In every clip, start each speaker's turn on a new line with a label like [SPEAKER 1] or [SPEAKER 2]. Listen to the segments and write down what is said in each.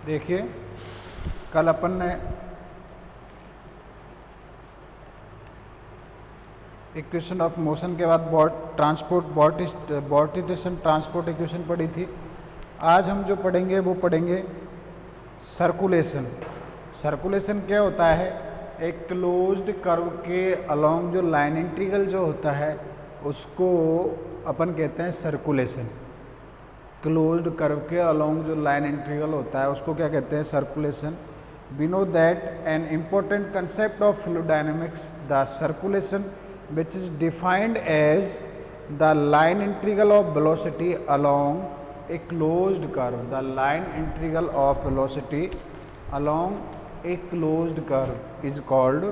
[SPEAKER 1] देखिए कल अपन ने इक्वेशन ऑफ मोशन के बाद वॉर्टिटेशन ट्रांसपोर्ट इक्वेशन पढ़ी थी। आज हम जो पढ़ेंगे वो पढ़ेंगे सर्कुलेशन। सर्कुलेशन क्या होता है? एक क्लोज्ड कर्व के अलोंग जो लाइन इंटीग्रल जो होता है उसको अपन कहते हैं सर्कुलेशन। क्लोज्ड कर्व के अलोंग जो लाइन इंटीग्रल होता है उसको क्या कहते हैं? Circulation. We know that an important concept of fluid dynamics the circulation which is defined as the line integral of velocity along a closed curve. The line integral of velocity along a closed curve is called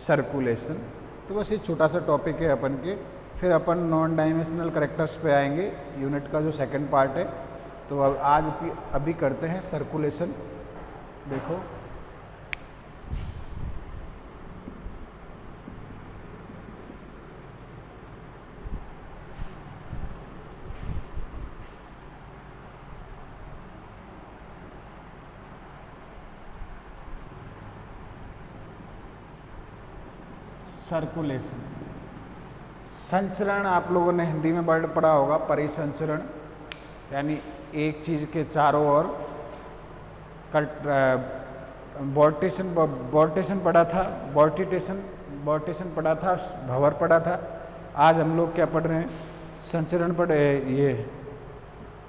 [SPEAKER 1] circulation. तो बस ये छोटा सा topic है अपन के, फिर अपन non dimensional characters पे आएंगे, यूनिट का जो सेकंड पार्ट है। तो अब आज अभी करते हैं सर्कुलेशन। देखो सर्कुलेशन, संचरण आप लोगों ने हिंदी में वर्ड पढ़ा होगा, परिसंचरण, यानी एक चीज़ के चारों ओर वॉर्टेशन पढ़ा था, वॉर्टिटेशन पढ़ा था, भंवर पढ़ा था। आज हम लोग क्या पढ़ रहे हैं? संचरण पढ़ ये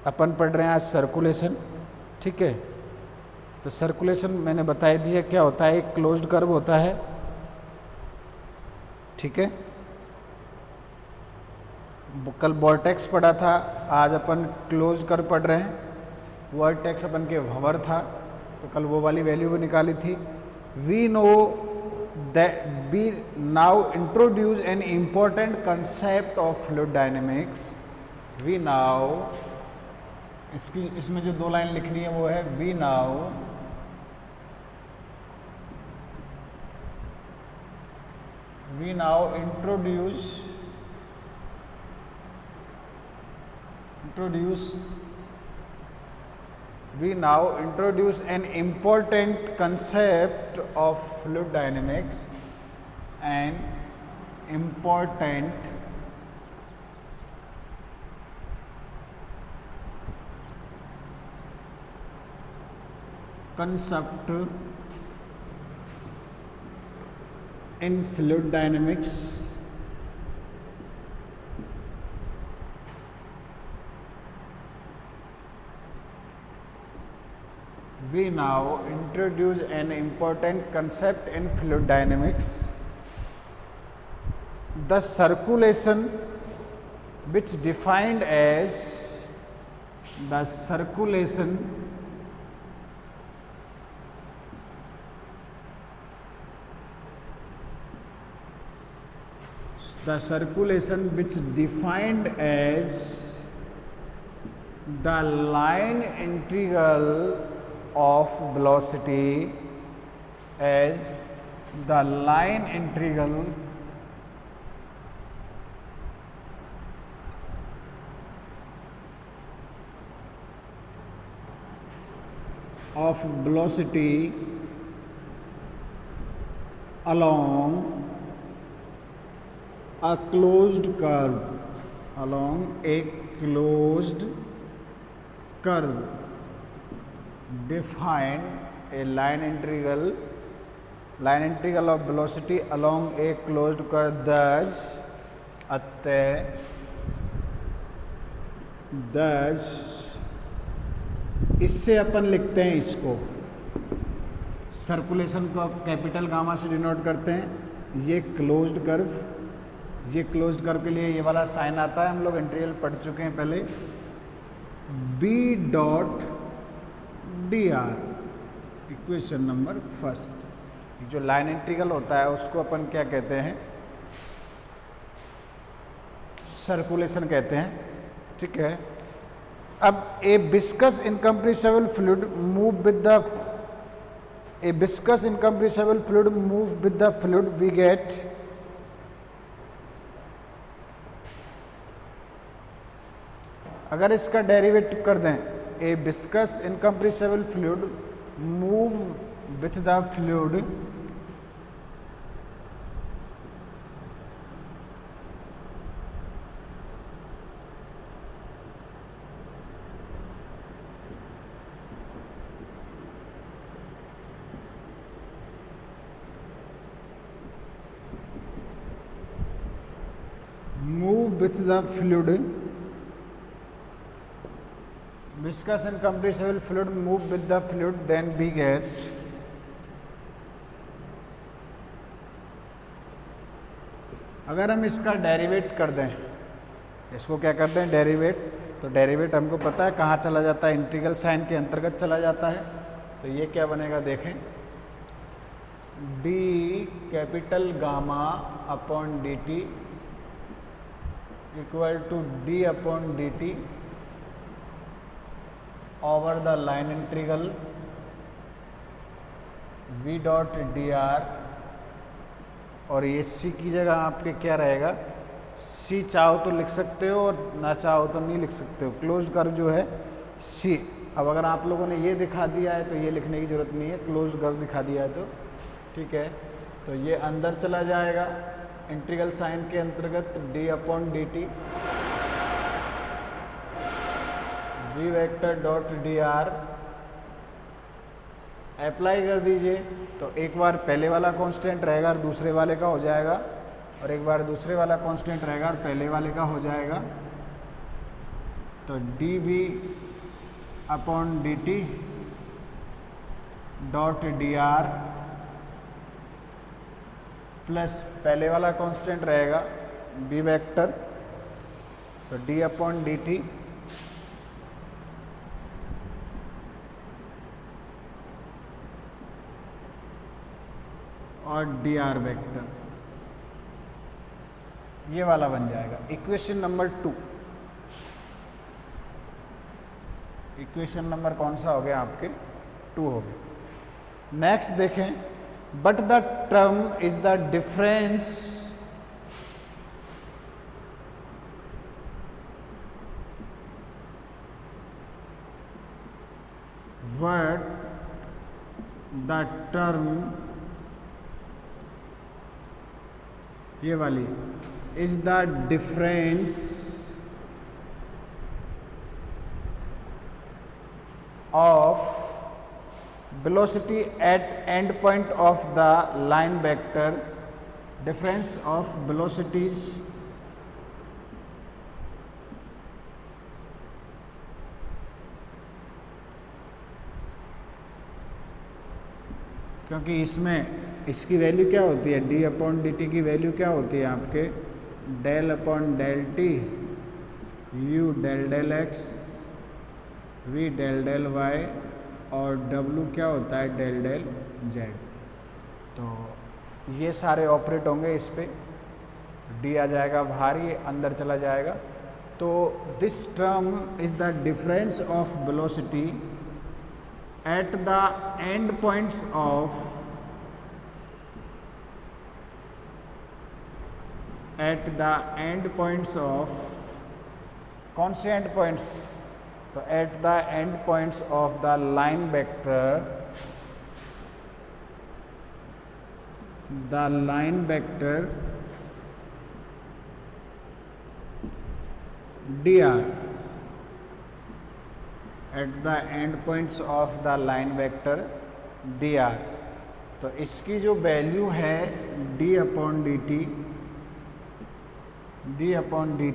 [SPEAKER 1] अपन पढ़ रहे हैं आज सर्कुलेशन। ठीक है, तो सर्कुलेशन मैंने बताई दिया क्या होता है। एक क्लोज्ड कर्व होता है, ठीक है। कल वॉर्टेक्स पढ़ा था, आज अपन क्लोज्ड कर्व पढ़ रहे हैं। वॉर्टेक्स अपन के भंवर था, तो कल वो वाली वैल्यू भी निकाली थी। We know that we now introduce an important concept of fluid dynamics. We now, इसमें जो दो लाइन लिखनी है वो है we now introduce an important concept of fluid dynamics, an important concept in fluid dynamics we now introduce an important concept in fluid dynamics, the circulation, which defined as the circulation which defined as the line integral of velocity, as the line integral of velocity along a closed curve, define a line integral of velocity along a closed curve, thus इससे अपन लिखते हैं इसको, circulation को आप capital gamma से denote करते हैं। ये क्लोज्ड कर्व के लिए ये वाला साइन आता है, हम लोग इंटीग्रल पढ़ चुके हैं पहले। B dot D R, equation number first. जो लाइन इंटीग्रल होता है उसको अपन क्या कहते हैं? सर्कुलेशन कहते हैं। ठीक है, अब a viscous incompressible fluid move with the fluid we get अगर इसका डेरिवेटिव कर दें a viscous incompressible fluid move with the fluid move with the fluid, viscous and compressible fluid move with the fluid, then we get अगर हम इसका derivative कर दें, इसको क्या करते हैं डेरिवेट, तो डेरिवेट हमको पता है कहाँ चला जाता है, इंटीग्रल साइन के अंतर्गत चला जाता है। तो ये क्या बनेगा देखें, D capital gamma upon D T equal to D upon D T over the line integral V dot D R, और ये सी की जगह आपके क्या रहेगा, सी चाहो तो लिख सकते हो और ना चाहो तो नहीं लिख सकते हो, क्लोज्ड कर्व जो है सी। अब अगर आप लोगों ने ये दिखा दिया है तो ये लिखने की जरूरत नहीं है, क्लोज्ड कर्व दिखा दिया है तो ठीक है। तो ये अंदर चला जाएगा इंटीग्रल साइन के अंतर्गत D upon D T V vector dot D are apply कर दीजिए। तो एक बार पहले वाला कांस्टेंट रहेगा और दूसरे वाले का हो जाएगा, और एक बार दूसरे वाला कांस्टेंट रहेगा और पहले वाले का हो जाएगा। तो D B upon D T dot D R plus पहले वाला कांस्टेंट रहेगा बी वेक्टर, तो डी अपॉन डी टी और डी आर वेक्टर, ये वाला बन जाएगा इक्वेशन नंबर 2। इक्वेशन नंबर कौन सा हो गया आपके, 2 हो गए। नेक्स्ट देखें, but the term is the difference what the term, ये वाली is the difference of velocity at end point of the line vector, difference of velocities क्योंकि इसमें इसकी वैल्यू क्या होती है, डी अपॉन डी टी की वैल्यू क्या होती है आपके, del upon del T U del del X V del del Y और डब्लू क्या होता है डेल डेल जेड। तो ये सारे ऑपरेट होंगे इस पे, डी आ जाएगा बाहर, ये अंदर चला जाएगा। तो this term is the difference of velocity at the end points of कौन से एंड पॉइंट्स, तो at the end points of the line vector, the line vector dr at the end points of the line vector dr। तो इसकी जो value है d upon D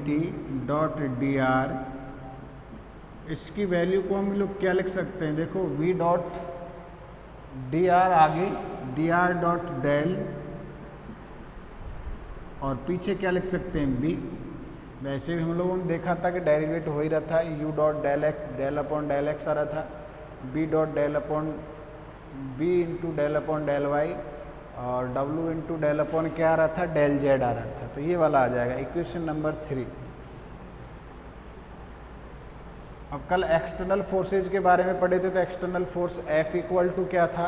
[SPEAKER 1] T dot D are, इसकी value को हम लोग क्या लिख सकते हैं, देखो v डॉट डी आर आगे डी आर डॉट डेल, और पीछे क्या लिख सकते हैं b। वैसे भी हम लोगों ने देखा था कि डेरिवेट हो ही रहा था, u dot del x del upon del x आ रहा था, b dot del upon b into del upon del Y, और w इंटू डेल अपॉन क्या आ रहा था, डेल जेड आ रहा था। तो ये वाला आ जाएगा इक्वेशन नंबर 3। अब कल एक्सटर्नल फोर्सेज के बारे में पढ़े थे, तो external force F equal to क्या था,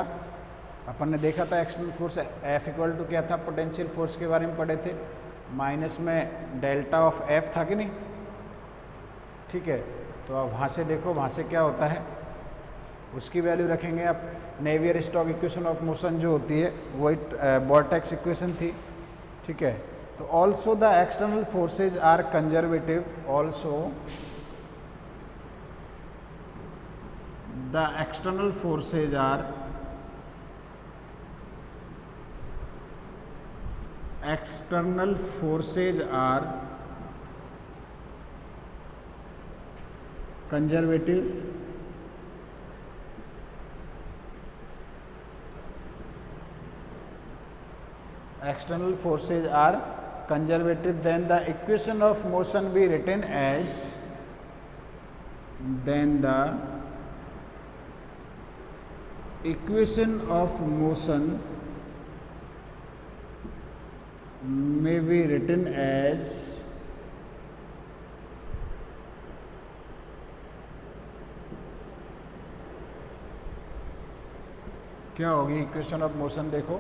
[SPEAKER 1] अपन ने देखा था external force F equal to क्या था, पोटेंशियल फोर्स के बारे में पढ़े थे, माइनस में डेल्टा ऑफ F था कि नहीं, ठीक है। तो अब वहाँ से देखो, वहाँ से क्या होता है, उसकी वैल्यू रखेंगे। अब Navier Stokes equation of motion जो होती है वही वोर्टेक्स इक्वेशन थी, ठीक है। तो also the external forces are conservative, also the external forces are conservative then the equation of motion be written as may be written as क्या होगी इक्वेशन ऑफ मोशन, देखो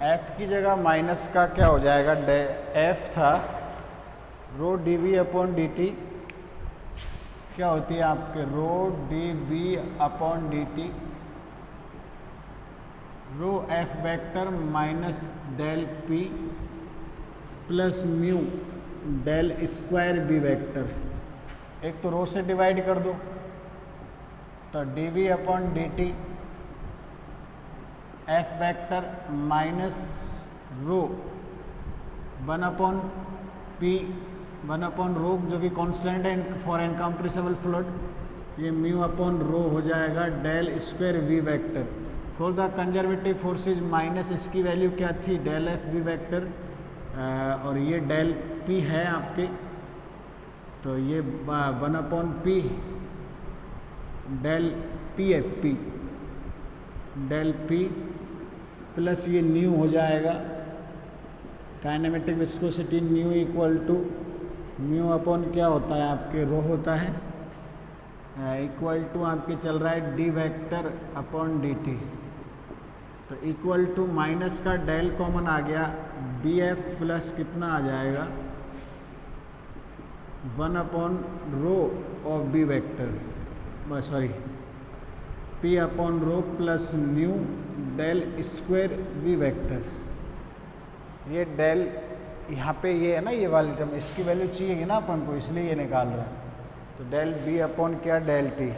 [SPEAKER 1] एफ की जगह माइनस का क्या हो जाएगा, एफ था rho D V upon D T, क्या होती है आपके rho D V upon D T, rho F vector minus del P plus mu del square B vector. एक तो रो से डिवाइड कर दो तो D V upon D T F vector minus rho 1 upon P 1 upon rho जो कि constant है for incompressible fluid, ये म्यू अपॉन रो हो जाएगा del square V vector. For the conservative forces minus इसकी वैल्यू क्या थी, डेल एफ वी वेक्टर, और ये डेल पी है आपके, तो ये 1 upon P del P F P del P plus ये न्यू हो जाएगा kinematic viscosity nu equal to mu upon क्या होता है आपके रो होता है, इक्वल टू आपके चल रहा है D vector upon D T, तो इक्वल टू माइनस का डेल कॉमन आ गया, बी एफ प्लस कितना आ जाएगा 1 upon rho of B vector, sorry P upon rho plus nu del square V vector. ये डेल यहाँ पे ये है ना, ये वाली टर्म, इसकी वैल्यू चाहिए ना अपन को, इसलिए ये निकाल रहे हैं। तो डेल बी अपॉन क्या डेल टी,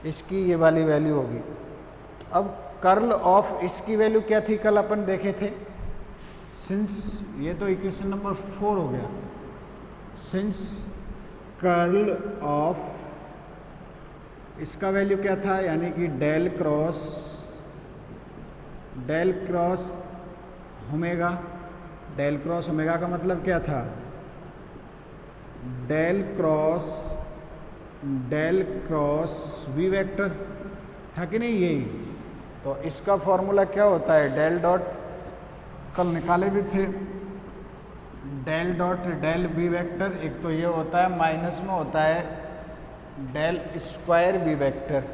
[SPEAKER 1] इसकी ये वाली वैल्यू होगी। अब कर्ल ऑफ इसकी वैल्यू क्या थी, कल अपन देखे थे, सिंस ये तो इक्वेशन नंबर 4 हो गया, सिंस कर्ल ऑफ इसका वैल्यू क्या था, यानी कि del cross omega, del cross omega का मतलब क्या था, डेल क्रॉस वी वेक्टर था कि नहीं, यही। तो इसका फॉर्मूला क्या होता है, डेल डॉट, कल निकाले भी थे, del dot del V vector, एक तो ये होता है माइनस में होता है del square B vector,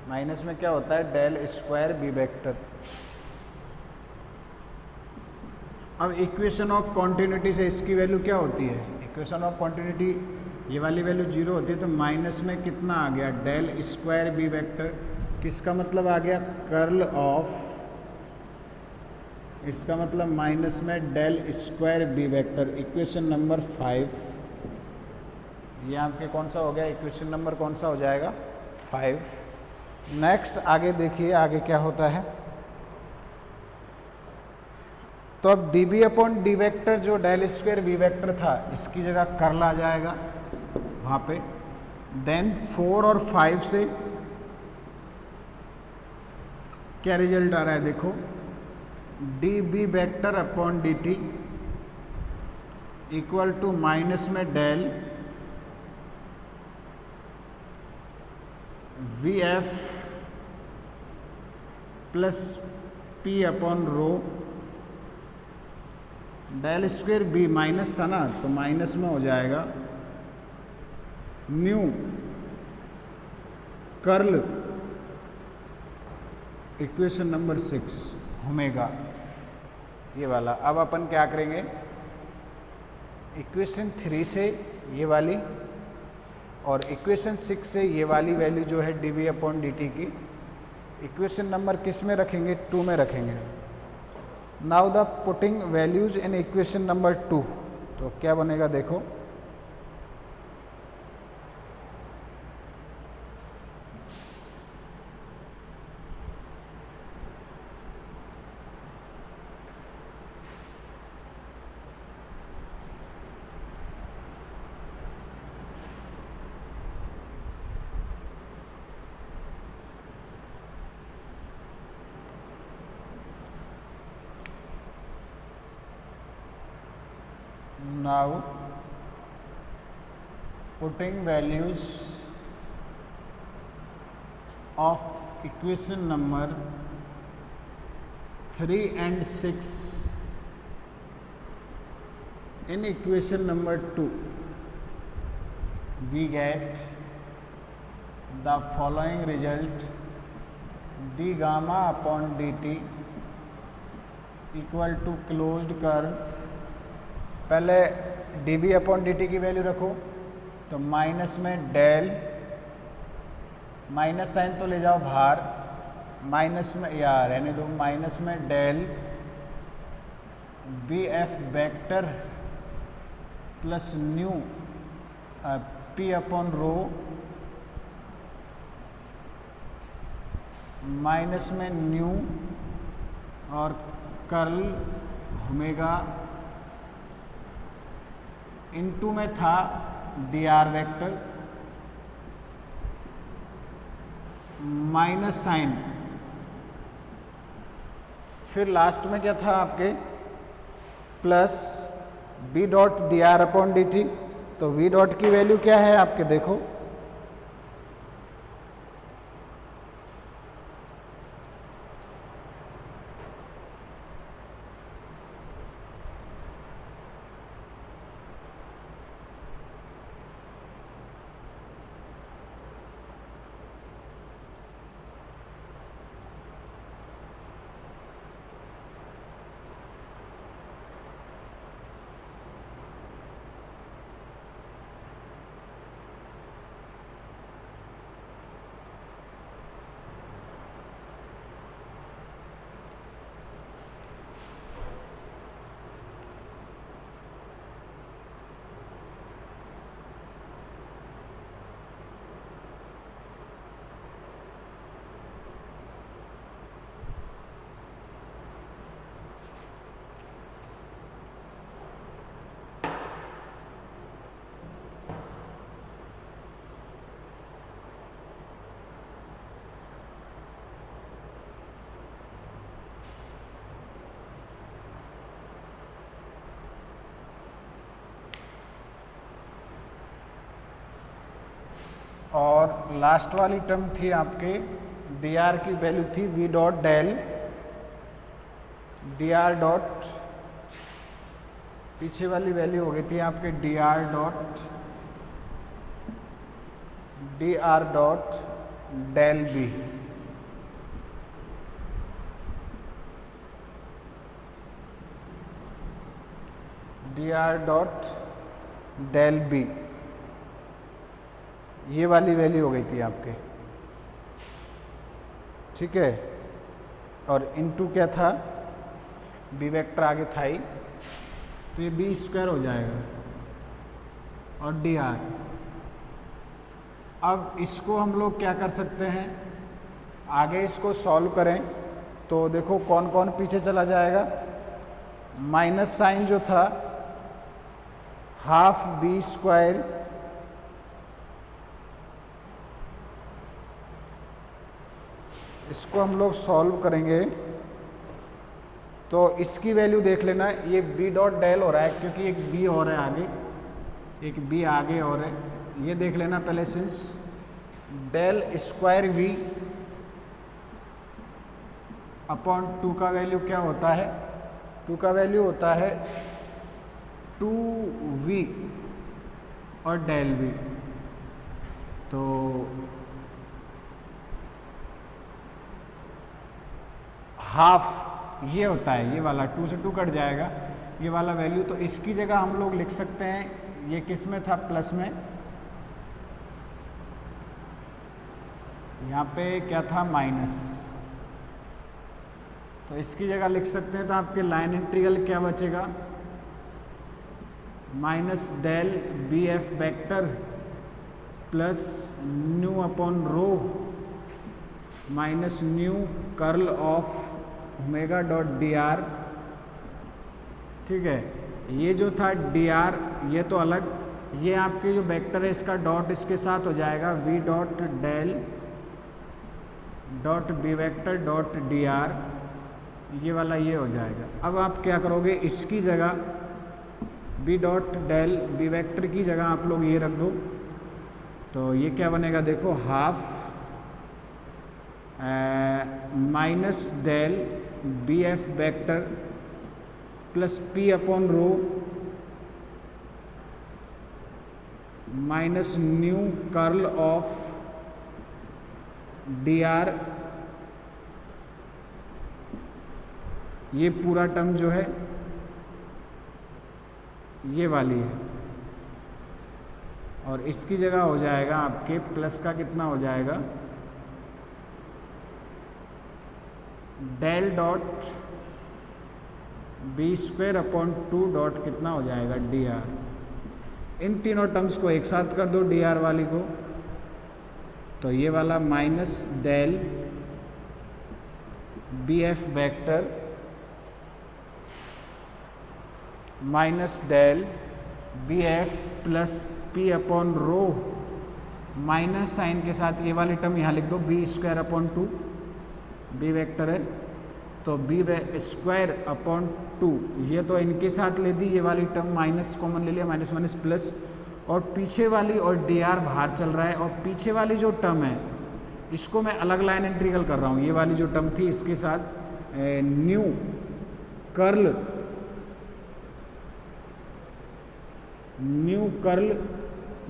[SPEAKER 1] minus में क्या होता है डेल स्क्वायर बी वेक्टर। अब इक्वेशन ऑफ कॉन्टिन्यूटी से इसकी वैल्यू क्या होती है, इक्वेशन ऑफ कॉन्टिन्यूटी ये वाली वैल्यू 0 होती है, तो माइनस में कितना आ गया डेल स्क्वायर बी वेक्टर, किसका मतलब आ गया कर्ल ऑफ, इसका मतलब माइनस में del square B vector, equation number 5। ये आपके कौन सा हो गया, इक्वेशन नंबर कौन सा हो जाएगा 5। नेक्स्ट आगे देखिए, आगे क्या होता है, तो अब D B upon D vector जो डेल स्क्वायर बी वेक्टर था, इसकी जगह कर्ल आ जाएगा वहाँ पे। देन 4 और 5 से क्या रिजल्ट आ रहा है, देखो D B vector upon D T equal to minus में del V F plus P upon rho del square B, minus था ना तो माइनस में हो जाएगा new curl equation number 6 omega, ये वाला। अब अपन क्या करेंगे, इक्वेशन 3 से ये वाली और इक्वेशन 6 से ये वाली वैल्यू जो है dv अपॉन dt की इक्वेशन नंबर किस में रखेंगे, 2 में रखेंगे। Now the putting values in equation number 2, तो क्या बनेगा देखो, now putting values of equation number 3 and 6 in equation number 2, we get the following result: d gamma upon dt equal to closed curve। पहले dv अपॉन dt की value रखो, तो minus में del, minus sign तो ले जाओ बाहर, minus में या रहने दो, माइनस में del B F vector plus nu P upon rho minus में न्यू और कर्ल ओमेगा इनटू में था D R vector minus sign, फिर लास्ट में क्या था आपके plus B dot D R upon D T. तो वी डॉट की वैल्यू क्या है आपके देखो, और लास्ट वाली टर्म थी आपके डी आर की वैल्यू थी V dot del D R dot, पीछे वाली वैल्यू हो गई थी आपके D R dot del B. D R dot del B, ये वाली वैल्यू हो गई थी आपके, ठीक है। और इनटू क्या था, बी वेक्टर आगे था ही, तो ये बी स्क्वायर हो जाएगा और डी आर। अब इसको हम लोग क्या कर सकते हैं, आगे इसको सॉल्व करें तो देखो कौन कौन पीछे चला जाएगा। माइनस साइन जो था हाफ बी स्क्वायर इसको हम लोग सॉल्व करेंगे तो इसकी वैल्यू देख लेना, ये बी डॉट डेल हो रहा है क्योंकि एक बी और है आगे, एक बी आगे और है, ये देख लेना पहले। Since del square V upon 2 का वैल्यू क्या होता है? 2 का वैल्यू होता है 2v और डेल v। तो हाफ ये होता है, ये वाला 2 से 2 कट जाएगा, ये वाला वैल्यू। तो इसकी जगह हम लोग लिख सकते हैं, ये किस में था? प्लस में। यहाँ पे क्या था? माइनस। तो इसकी जगह लिख सकते हैं, तो आपके लाइन इंटीग्रल क्या बचेगा? Minus del B F vector plus nu upon rho minus nu curl of omega dot D R. ठीक है, ये जो था डी आर ये तो अलग, ये आपके जो वेक्टर है इसका डॉट इसके साथ हो जाएगा, V dot del dot B vector dot D R, ये वाला ये हो जाएगा। अब आप क्या करोगे, इसकी जगह B dot del B vector की जगह आप लोग ये रख दो, तो ये क्या बनेगा? देखो, half minus del B F vector plus P upon rho minus nu curl of D R. ये पूरा टर्म जो है ये वाली है, और इसकी जगह हो जाएगा आपके प्लस का कितना हो जाएगा? Del dot B square upon 2 dot कितना हो जाएगा? D R. इन तीनों टर्म्स को एक साथ कर दो, डी आर वाली को, तो ये वाला minus del B F vector minus del B F plus P upon rho minus sign के साथ ये वाली टर्म यहाँ लिख दो, B square upon 2, B vector है तो बी स्क्वायर अपॉन 2, ये तो इनके साथ ले दी, ये वाली टर्म माइनस कॉमन ले लिया, माइनस माइनस प्लस, और पीछे वाली और डी आर बाहर चल रहा है, और पीछे वाली जो टर्म है इसको मैं अलग लाइन इंटीग्रल कर रहा हूँ। ये वाली जो टर्म थी इसके साथ न्यू कर्ल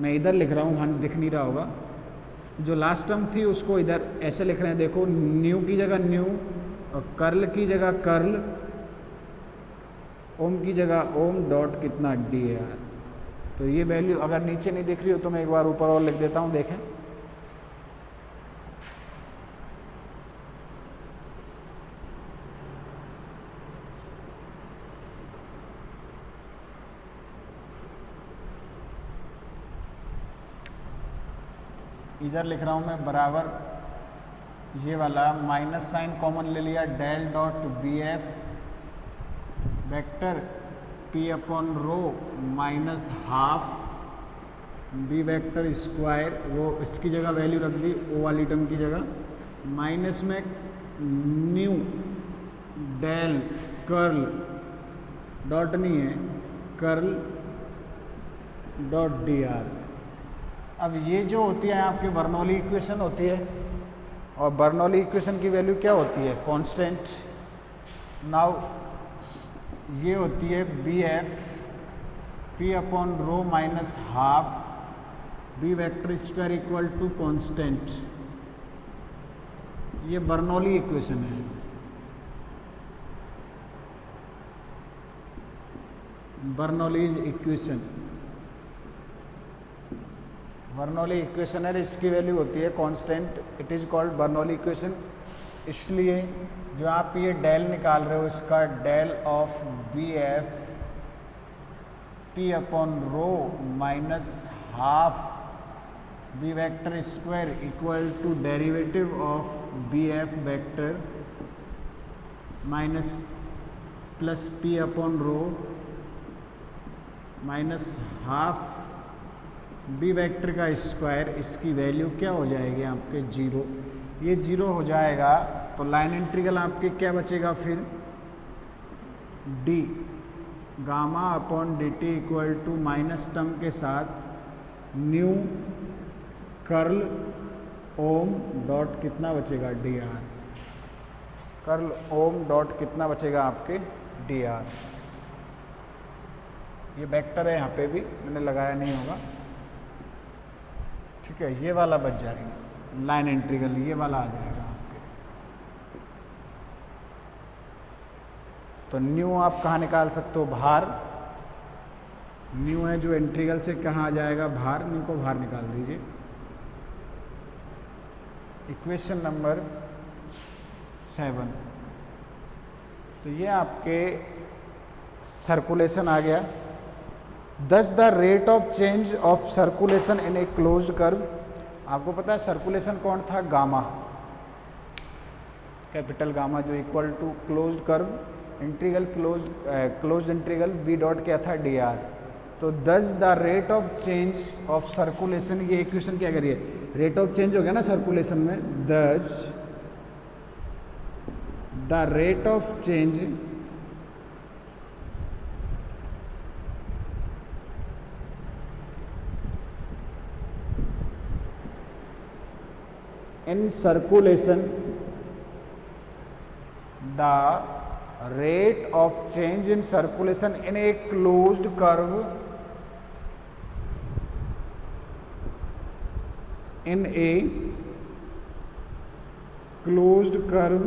[SPEAKER 1] मैं इधर लिख रहा हूँ, हाँ दिख नहीं रहा होगा, जो लास्ट टर्म थी उसको इधर ऐसे लिख रहे हैं, देखो, न्यू की जगह न्यू और कर्ल की जगह कर्ल, ओम की जगह ओम डॉट कितना? D R. तो ये वैल्यू अगर नीचे नहीं दिख रही हो तो मैं एक बार ऊपर और लिख देता हूँ, देखें। इधर लिख रहा हूँ मैं बराबर, ये वाला माइनस साइन कॉमन ले लिया, del dot B F vector P upon rho minus half B vector square, वो इसकी जगह वैल्यू रख दी ओ वाली टर्म की जगह, माइनस में न्यू डेल कर्ल डॉट नहीं है, कर्ल डॉट डी आर। अब ये जो होती है आपकी बर्नौली इक्वेशन होती है, और बर्नौली इक्वेशन की वैल्यू क्या होती है? कांस्टेंट। नाउ ये होती है B F P upon rho minus half B vector square equal to constant. ये बर्नौली इक्वेशन है। बर्नौलीज इक्वेशन, बर्नौली इक्वेशन है, इसकी वैल्यू होती है constant, it is called Bernoulli equation. इसलिए जो आप ये डेल निकाल रहे हो, इसका del of B F P upon rho minus half B vector square equal to derivative of B F vector minus plus P upon rho minus half B vector का square, इसकी वैल्यू क्या हो जाएगी आपके? 0। ये 0 हो जाएगा तो लाइन इंटीग्रल आपके क्या बचेगा फिर? D gamma upon D T equal to minus term के साथ न्यू कर्ल ओम डॉट कितना बचेगा? D R. Curl omega dot कितना बचेगा आपके डी आर। ये वेक्टर है, यहाँ पे भी मैंने लगाया नहीं होगा, ठीक है। ये वाला बच जाएगा लाइन इंटीग्रल, ये वाला आ जाएगा आपके। तो न्यू आप कहाँ निकाल सकते हो, बाहर। न्यू है जो इंटीग्रल से कहाँ आ जाएगा, बाहर। न्यू को बाहर निकाल दीजिए। Equation number 7। तो ये आपके सर्कुलेशन आ गया। This the rate of change of circulation in a closed curve. आपको पता है सर्कुलेशन कौन था, गामा, कैपिटल गामा, जो equal to closed curve integral closed integral V dot क्या था, डी आर। तो this the rate of change of circulation, ये इक्वेशन क्या करिए, रेट ऑफ चेंज हो गया ना सर्कुलेशन में, दस the rate of change in circulation, the rate of change in circulation in a closed curve in a closed curve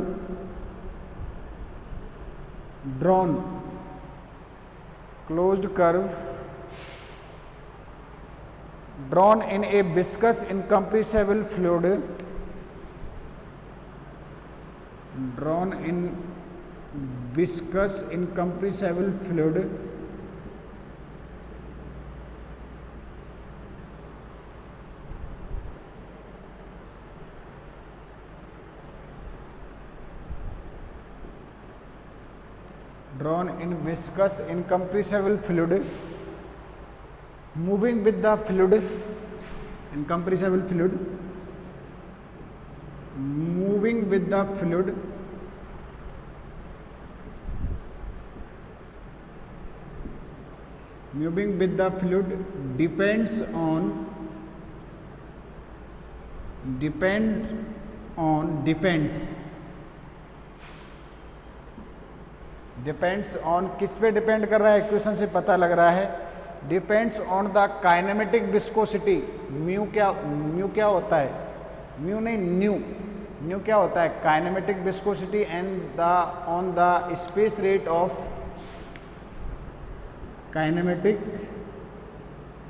[SPEAKER 1] drawn in a viscous incompressible fluid, drawn in viscous incompressible fluid moving with the fluid, incompressible fluid moving with the fluid depends on किस पे depend कर रहा है, equation से पता लग रहा है, depends on the kinematic viscosity. Mu क्या होता है, म्यू नहीं न्यू क्या होता है, kinematic viscosity and on the space rate of kinematic,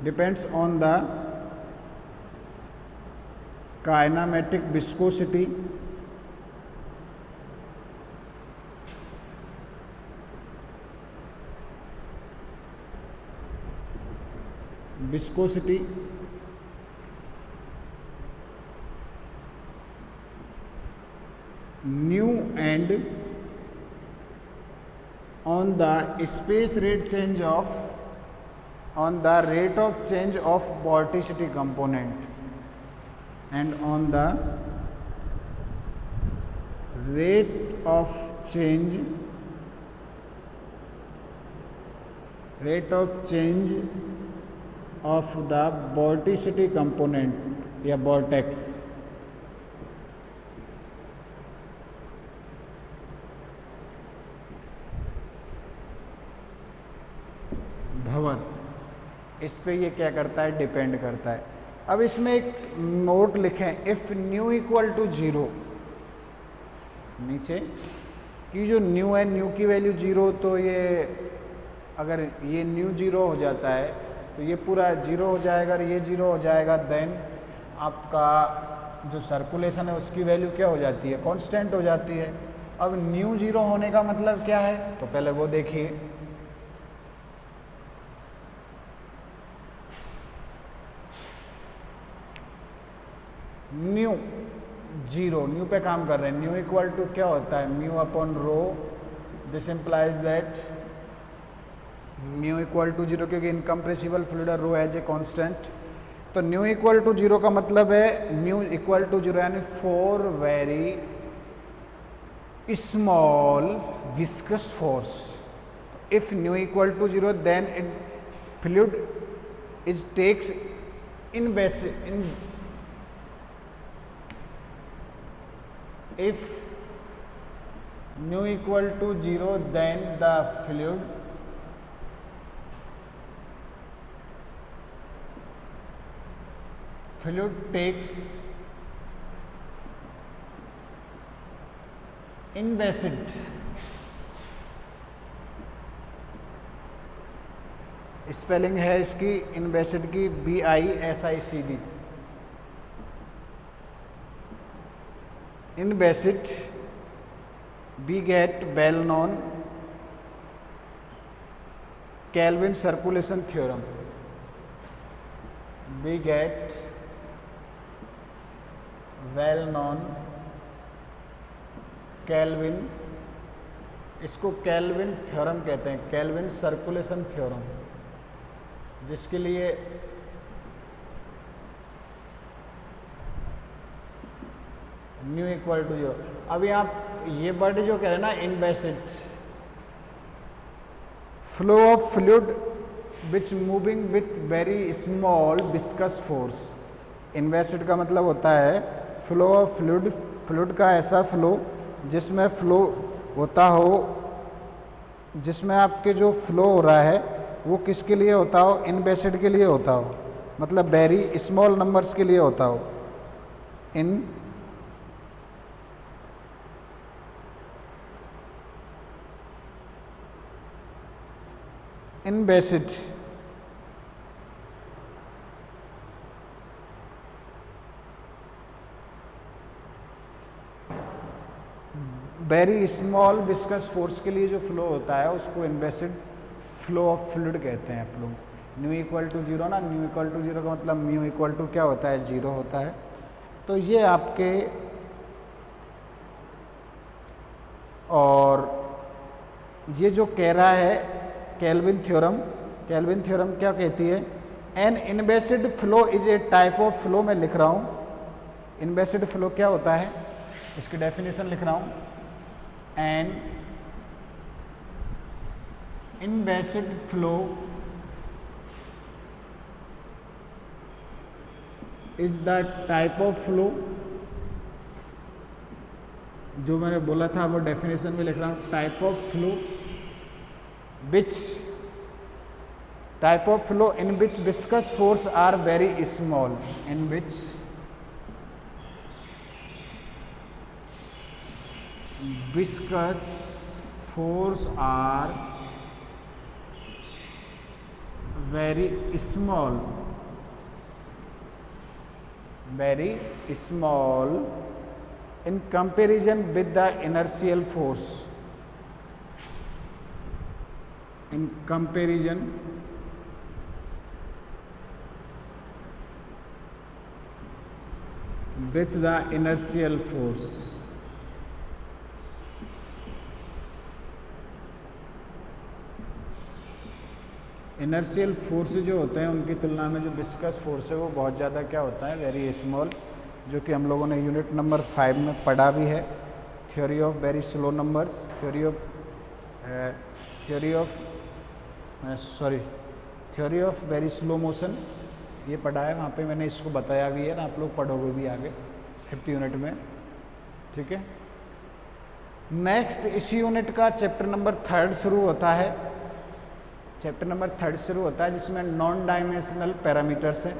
[SPEAKER 1] depends on the kinematic viscosity nu and on the space rate change of, on the rate of change of vorticity component and on the rate of change of the vorticity component या vortex। भवन, इस पे ये क्या करता है, depend करता है। अब इसमें एक नोट लिखें, इफ न्यू इक्वल टू 0, नीचे की जो न्यू है, न्यू की वैल्यू 0, तो ये अगर ये न्यू 0 हो जाता है तो ये पूरा 0 हो जाएगा और ये 0 हो जाएगा, देन आपका जो सर्कुलेशन है उसकी वैल्यू क्या हो जाती है, कांस्टेंट हो जाती है। अब न्यू 0 होने का मतलब क्या है, तो पहले वो देखिए। न्यू 0, न्यू पे काम कर रहे हैं, न्यू इक्वल टू क्या होता है, mu upon rho, this implies that mu equal to 0, क्योंकि incompressible fluid rho as a constant. तो न्यू इक्वल टू 0 का मतलब है म्यू इक्वल टू 0 यानी for very small viscous force. If nu equal to 0 then it fluid is takes in if nu equal to 0, then the fluid takes inviscid spelling है इसकी इनवेसिड की BISICD। इनवेसिड we get well known Kelvin circulation theorem, we get well known Kelvin, इसको kelvin theorem कहते हैं, kelvin circulation theorem, जिसके लिए new equal to 0। अभी आप ये वर्ड जो कह रहे हैं ना inviscid, flow of fluid which moving with very small viscous force. Inviscid का मतलब होता है फ्लो ऑफ फ्लूइड, फ्लूइड का ऐसा फ्लो जिसमें फ्लो होता हो, जिसमें आपके जो फ्लो हो रहा है वो किसके लिए होता हो, इनवेसिड के लिए होता हो, मतलब वेरी स्मॉल नंबर्स के लिए होता हो। इनवेसिड वेरी स्मॉल विस्कस फोर्स के लिए जो फ्लो होता है उसको इनवेसिड फ्लो ऑफ फ्लूइड कहते हैं आप लोग। न्यू इक्वल टू 0 ना, न्यू इक्वल टू 0 का मतलब म्यू इक्वल टू क्या होता है, 0 होता है। तो ये आपके, और ये जो कह रहा है केल्विन थ्योरम, केल्विन थ्योरम क्या कहती है, an inviscid flow is a type of flow. मैं लिख रहा हूँ इनवेसिड फ्लो क्या होता है, इसकी डेफिनेशन लिख रहा हूँ। An inviscid flow is the type of flow, जो मैंने बोला था वो डेफिनेशन में लिख रहा हूँ, type of flow which type of flow in which viscous force are very small, in which viscous force are very small, very small in comparison with the inertial force, in comparison with the inertial force। Inertial force जो होते हैं उनकी तुलना में जो viscous force है वो बहुत ज़्यादा क्या होता है, वेरी स्मॉल, जो कि हम लोगों ने यूनिट नंबर 5 में पढ़ा भी है। Theory of very slow numbers, theory of very slow motion, ये पढ़ा है, वहाँ पे मैंने इसको बताया भी है ना, आप लोग पढ़ोगे भी आगे 5th यूनिट में, ठीक है। नेक्स्ट इसी यूनिट का चैप्टर नंबर 3 शुरू होता है, चैप्टर नंबर 3 शुरू होता है जिसमें नॉन डायमेंशनल पैरामीटर्स हैं,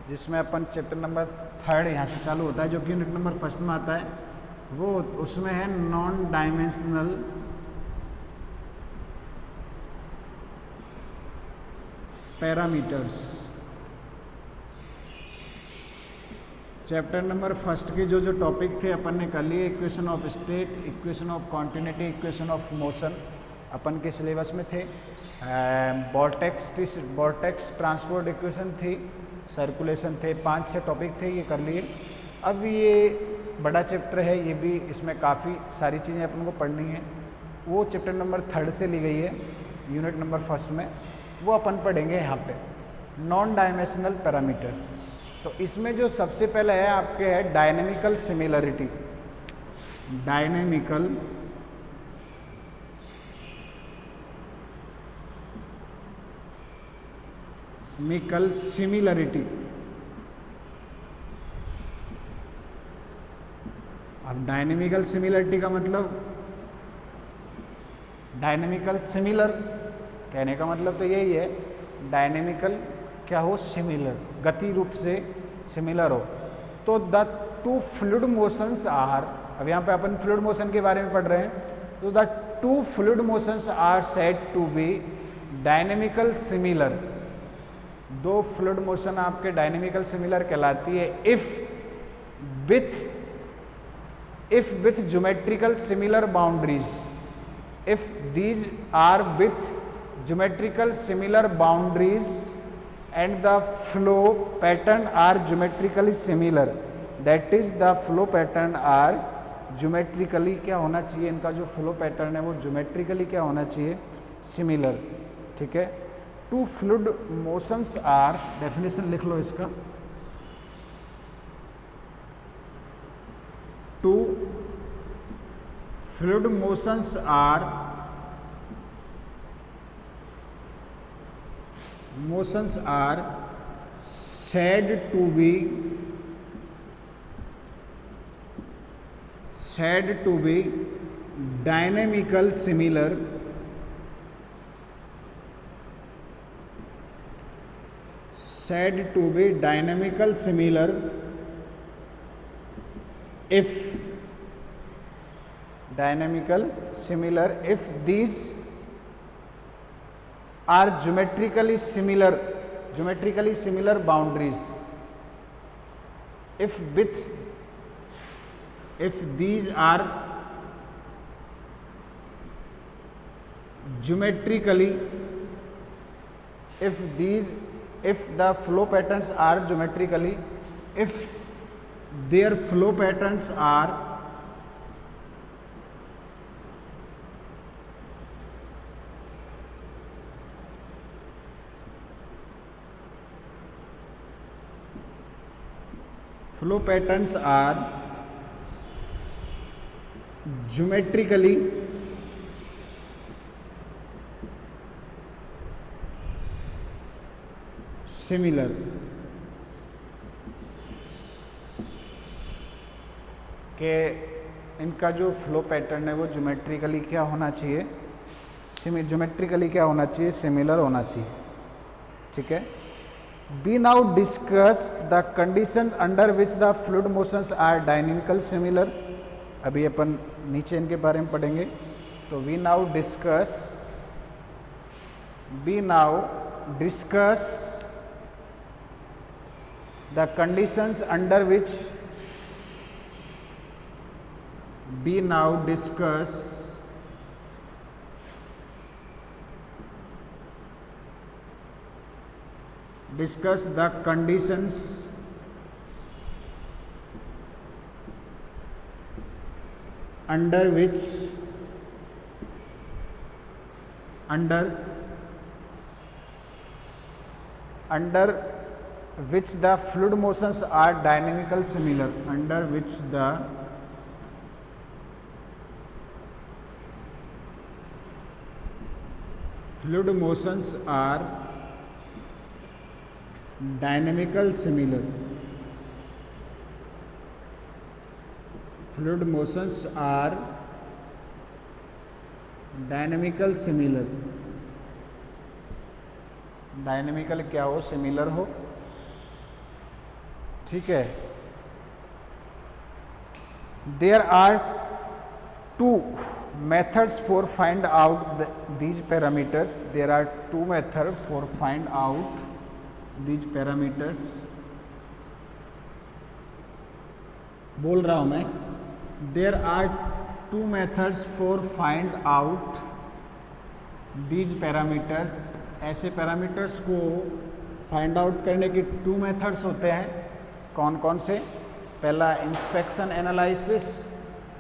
[SPEAKER 1] जिसमें अपन चैप्टर नंबर 3 यहाँ से चालू होता है, जो कि यूनिट नंबर 1 में आता है, वो उसमें है non dimensional parameters. Chapter number 1 के जो टॉपिक थे अपन ने कर लिए, equation of state, equation of continuity, equation of motion अपन के सिलेबस में थे। वॉर्टेक्स ट्रांसपोर्ट इक्वेशन थी, सर्कुलेशन थे, 5-6 टॉपिक थे, ये कर लिए। अब ये बड़ा चैप्टर है, ये भी, इसमें काफ़ी सारी चीज़ें अपन को पढ़नी है, वो चैप्टर नंबर 3 से ली गई है यूनिट नंबर 1 में, वो अपन पढ़ेंगे यहाँ पे नॉन डायमेंशनल पैरामीटर्स। तो इसमें जो सबसे पहले है आपके है डायनेमिकल सिमिलरिटी, डायनेमिकल सिमिलरिटी। अब डायनेमिकल सिमिलरिटी का मतलब डायनेमिकल सिमिलर, कहने का मतलब तो यही है, डायनेमिकल क्या हो, सिमिलर, गति रूप से सिमिलर हो। तो the two fluid motions are, अब यहाँ पे अपन फ्लूइड मोशन के बारे में पढ़ रहे हैं, तो the two fluid motions are said to be dynamical similar. दो फ्लूइड मोशन आपके डायनेमिकल सिमिलर कहलाती है if with geometrical similar boundaries, if these are with geometrical similar boundaries and the flow pattern are geometrically similar, that is the flow pattern are geometrically क्या होना चाहिए, इनका जो flow pattern है वो geometrically क्या होना चाहिए, सिमिलर। ठीक है, two fluid motions are, definition लिख लो इसका, two fluid motions are said to be dynamical similar if these are geometrically similar boundaries, if these are if the flow patterns are geometrically, if their flow patterns are geometrically similar, के इनका जो flow pattern है वो geometrically क्या होना चाहिए, geometrically क्या होना चाहिए, सिमिलर होना चाहिए। ठीक है, we now discuss the condition under which the fluid motions are dynamical similar। अभी अपन नीचे इनके बारे में पढ़ेंगे। तो we now discuss the conditions under which discuss the conditions under which the fluid motions are dynamical similar, under which the fluid motions are dynamical similar, fluid motions are dynamical similar, dynamical क्या हो, similar हो। ठीक है, there are two methods for find out these parameters, there are two methods for find out these parameters। बोल रहा हूं मैं, there are two methods for find out these parameters। ऐसे पैरामीटर्स को फाइंड आउट करने के टू मेथड्स होते हैं। कौन कौन से? पहला इंस्पेक्शन एनालिसिस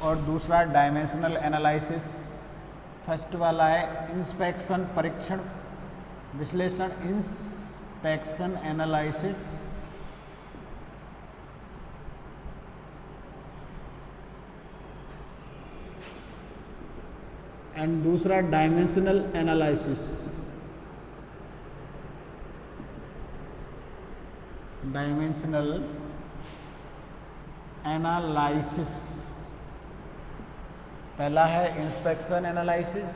[SPEAKER 1] और दूसरा डायमेंशनल एनालिसिस। फर्स्ट वाला है इंस्पेक्शन परीक्षण विश्लेषण, इंस्पेक्शन एनालिसिस, एंड दूसरा डायमेंशनल एनालिसिस। डायमेंशनल एनालिसिस पहला है इंस्पेक्शन एनालिसिस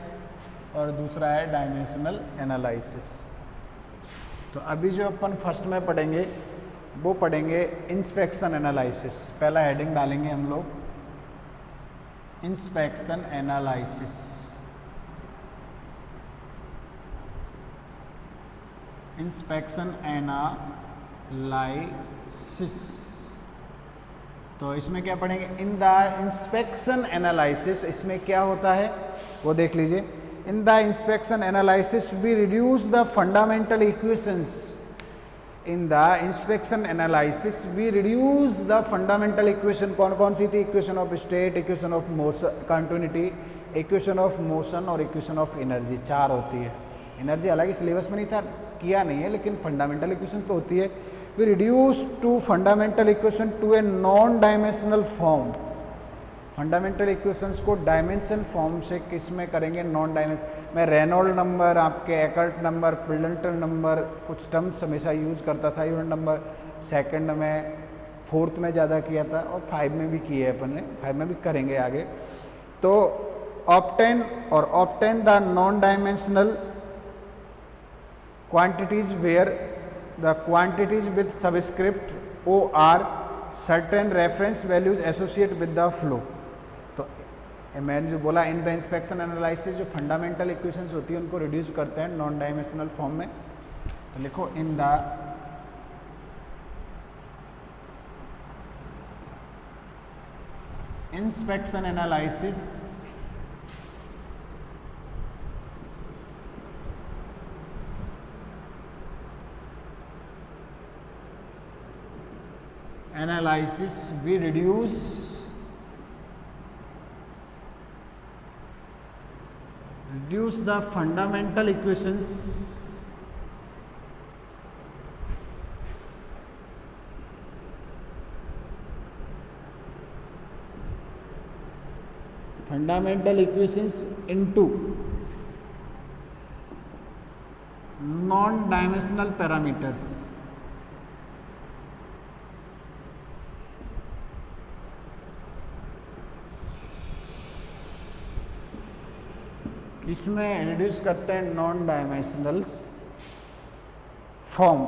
[SPEAKER 1] और दूसरा है डायमेंशनल एनालिसिस। तो अभी जो अपन फर्स्ट में पढ़ेंगे वो पढ़ेंगे इंस्पेक्शन एनालिसिस। पहला हेडिंग डालेंगे हम लोग इंस्पेक्शन एनालिसिस। इंस्पेक्शन एनालिसिस, तो इसमें क्या पढ़ेंगे? इन द इंस्पेक्शन एनालिसिस, इसमें क्या होता है वो देख लीजिए। In the inspection analysis we reduce the fundamental equations. In the inspection analysis we reduce the fundamental equation. कौन कौन सी थी? Equation of state, equation of motion continuity, equation of motion और इक्वेशन ऑफ एनर्जी। 4 होती है। Energy हालांकि syllabus में नहीं था, किया नहीं है, लेकिन फंडामेंटल इक्वेशन तो होती है। We reduce to fundamental equation to a non dimensional form. Fundamental equations को डायमेंशन फॉर्म से किस में करेंगे? नॉन डायमेंशन में। रेनॉल्ड नंबर, आपके एकर्ट नंबर, पिल्टन नंबर, कुछ टर्म्स हमेशा यूज करता था। यूनिट नंबर सेकंड में, फोर्थ में ज़्यादा किया था और 5 में भी किए अपन ने, 5 में भी करेंगे आगे। तो obtain the non dimensional quantities where the quantities with subscript O are certain reference values associated with the flow। तो मैंने जो बोला इन द इंस्पेक्शन एनालिसिस, जो फंडामेंटल इक्वेशंस होती है उनको रिड्यूस करते हैं नॉन डायमेंशनल फॉर्म में। तो लिखो इन the inspection analysis we reduce the fundamental equations into non-dimensional parameters। इसमें रिड्यूस करते हैं नॉन डायमेंशनल्स फॉर्म,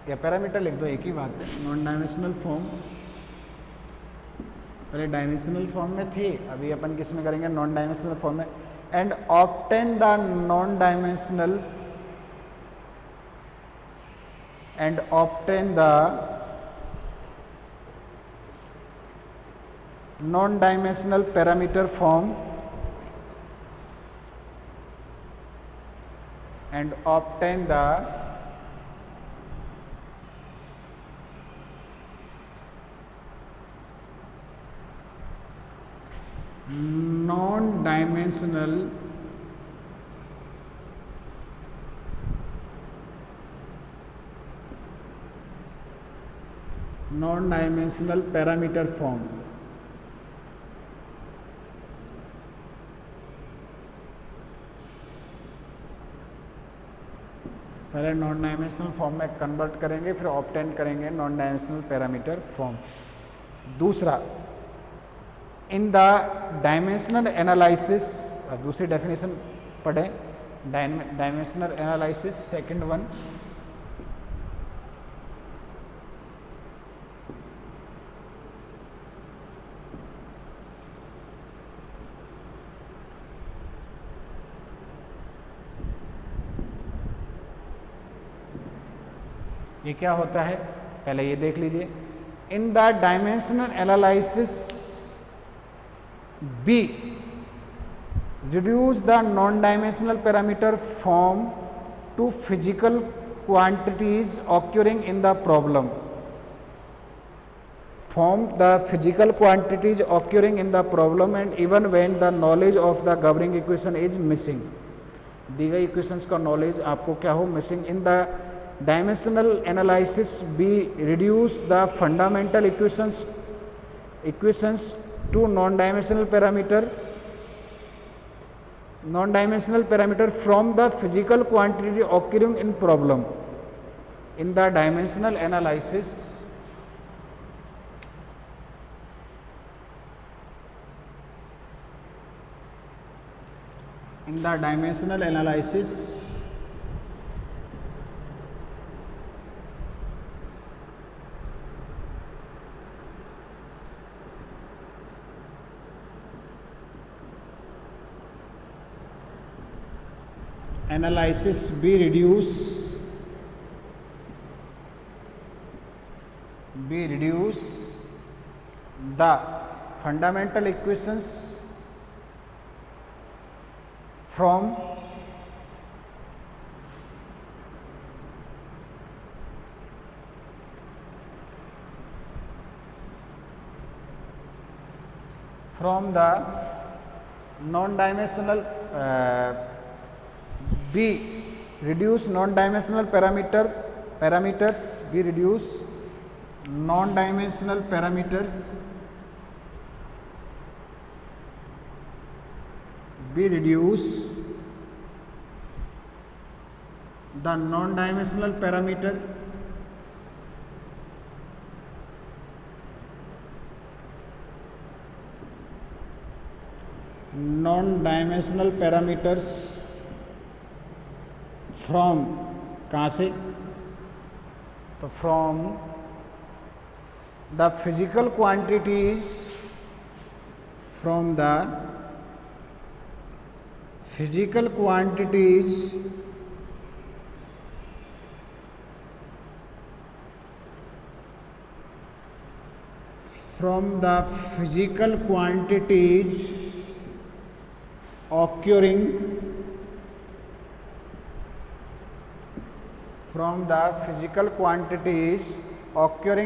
[SPEAKER 1] या पैरामीटर लिख दो, एक ही बात है। नॉन डायमेंशनल फॉर्म, पहले डायमेंशनल फॉर्म में थी, अभी अपन किस में करेंगे? नॉन डायमेंशनल फॉर्म में। And obtain the non dimensional parameter form and obtain the non-dimensional parameter form। पहले नॉन डायमेंशनल फॉर्म में कन्वर्ट करेंगे, फिर ऑब्टेन करेंगे नॉन डायमेंशनल पैरामीटर फॉर्म। दूसरा, इन द डायमेंशनल एनालिसिस, दूसरी डेफिनेशन पढ़ें, डायमेंशनल एनालिसिस सेकंड वन। ये क्या होता है पहले ये देख लीजिए। In the dimensional analysis we reduce the non-dimensional parameter form to physical quantities occurring in the problem। Form the physical quantities occurring in the problem and even when the knowledge of the governing equation is missing। दी गई equations का knowledge आपको क्या हो? Missing. In the dimensional analysis we reduce the fundamental equations to non dimensional parameter from the physical quantity occurring in problem। in the dimensional analysis in the dimensional analysis be reduce the fundamental equations from the non-dimensional be reduce non-dimensional parameters be reduce non-dimensional parameters be reduce the non-dimensional parameter parameters from कहाँ से, तो from the physical quantities from the physical quantities occurring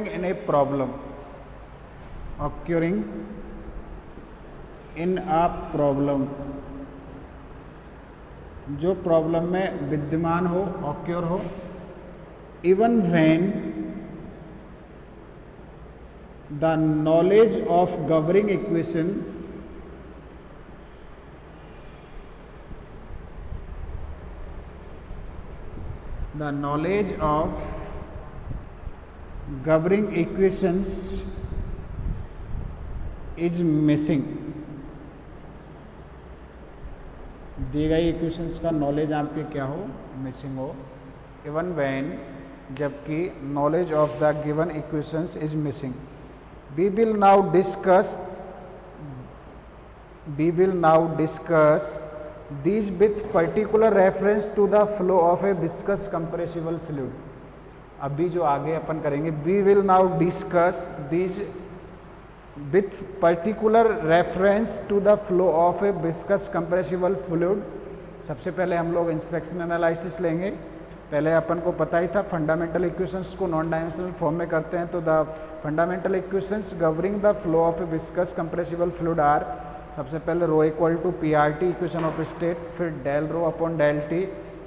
[SPEAKER 1] in a problem, जो problem में विद्यमान हो, occur हो, even when the knowledge of governing equation is missing. दी गई इक्वेशंस का नॉलेज आपके क्या हो, मिसिंग हो, इवन व्हेन, जबकि knowledge of the given equations is missing. We will now discuss these with particular reference to the flow of a viscous compressible fluid। अभी जो आगे अपन करेंगे, we will now discuss these with particular reference to the flow of a viscous compressible fluid। सबसे पहले हम लोग inspection analysis लेंगे। पहले अपन को पता ही था फंडामेंटल इक्वेशंस को नॉन डायमेंशनल फॉर्म में करते हैं, तो the fundamental equations governing the flow of a viscous compressible fluid are, सबसे पहले rho equal to P R T equation of state, फिर del rho upon del T,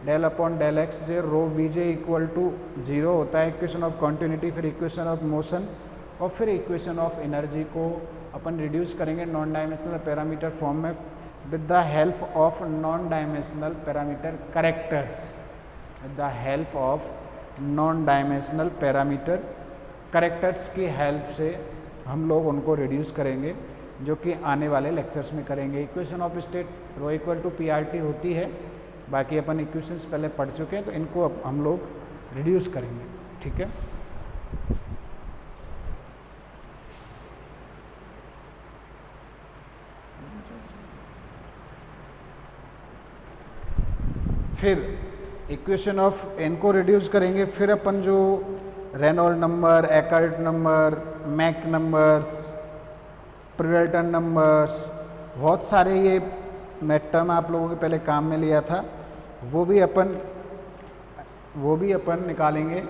[SPEAKER 1] del upon del x J, rho V J equal to 0 होता है equation of continuity, फिर equation of motion, और फिर equation of energy को अपन reduce करेंगे non dimensional parameter form में with the help of non dimensional parameter characters. With the help of non dimensional parameter characters की help से हम लोग उनको रिड्यूस करेंगे, जो कि आने वाले लेक्चर्स में करेंगे। Equation of state rho equal to P R T होती है, बाकी अपन इक्वेशंस पहले पढ़ चुके हैं, तो इनको अब हम लोग रिड्यूस करेंगे, ठीक है। फिर इक्वेशन ऑफ इनको रिड्यूस करेंगे, फिर अपन जो Reynold number, Eckert number, Mach numbers, Prandtl numbers, बहुत सारे ये मैं टर्म आप लोगों के पहले काम में लिया था, वो भी अपन निकालेंगे।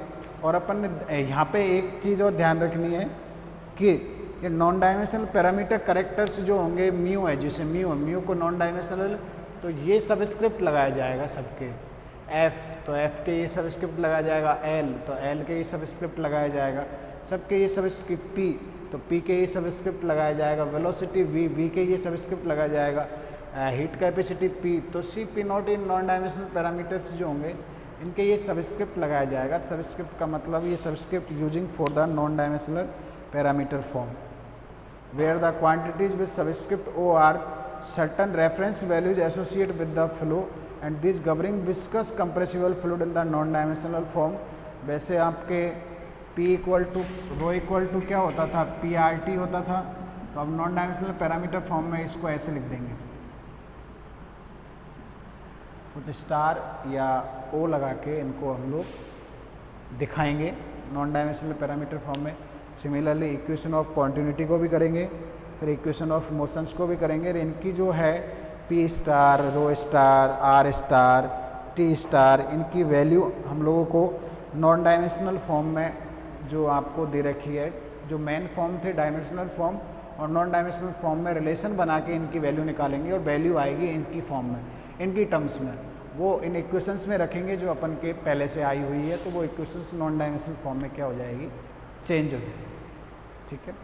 [SPEAKER 1] और अपन यहाँ पे एक चीज़ और ध्यान रखनी है कि ये नॉन डायमेंशनल पैरामीटर करेक्टर्स जो होंगे, म्यू है, जैसे म्यू को नॉन डायमेंशनल, तो ये सबस्क्रिप्ट लगाया जाएगा सबके, एफ तो एफ के ये सबस्क्रिप्ट लगाया जाएगा, एल तो एल के ये सबस्क्रिप्ट लगाया जाएगा, सबके ये सबस्क्रिप्ट, पी तो पी के ये सबस्क्रिप्ट लगाया जाएगा, वेलोसिटी वी के ये सबस्क्रिप्ट लगाया जाएगा, हीट कैपेसिटी पी तो C P naught in non dimensional parameters जो होंगे इनके ये सबस्क्रिप्ट लगाया जाएगा। सबस्क्रिप्ट का मतलब ये subscript using for the non dimensional parameter form, where the quantities with subscript O are certain reference values associated with the flow and this governing viscous compressible fluid in the non dimensional form। वैसे आपके P equal to rho equal to क्या होता था, PRT होता था, तो अब non dimensional parameter form में इसको ऐसे लिख देंगे, कुछ स्टार या O लगा के इनको हम लोग दिखाएंगे नॉन डायमेंशनल पैरामीटर फॉर्म में। सिमिलरली इक्वेशन ऑफ कॉन्टिन्यूटी को भी करेंगे, फिर इक्वेशन ऑफ मोशंस को भी करेंगे। और इनकी जो है P star, rho star, R star, T star, इनकी वैल्यू हम लोगों को नॉन डायमेंशनल फॉर्म में जो आपको दे रखी है, जो मेन फॉर्म थे डायमेंशनल फॉर्म और नॉन डायमेंशनल फॉर्म में रिलेशन बना के इनकी वैल्यू निकालेंगे और वैल्यू आएगी इनकी फॉर्म में, इनकी टर्म्स में, वो इन इक्वेशंस में रखेंगे जो अपन के पहले से आई हुई है। तो वो इक्वेशंस नॉन डायमेंशनल फॉर्म में क्या हो जाएगी, चेंज हो जाएगी। ठीक है।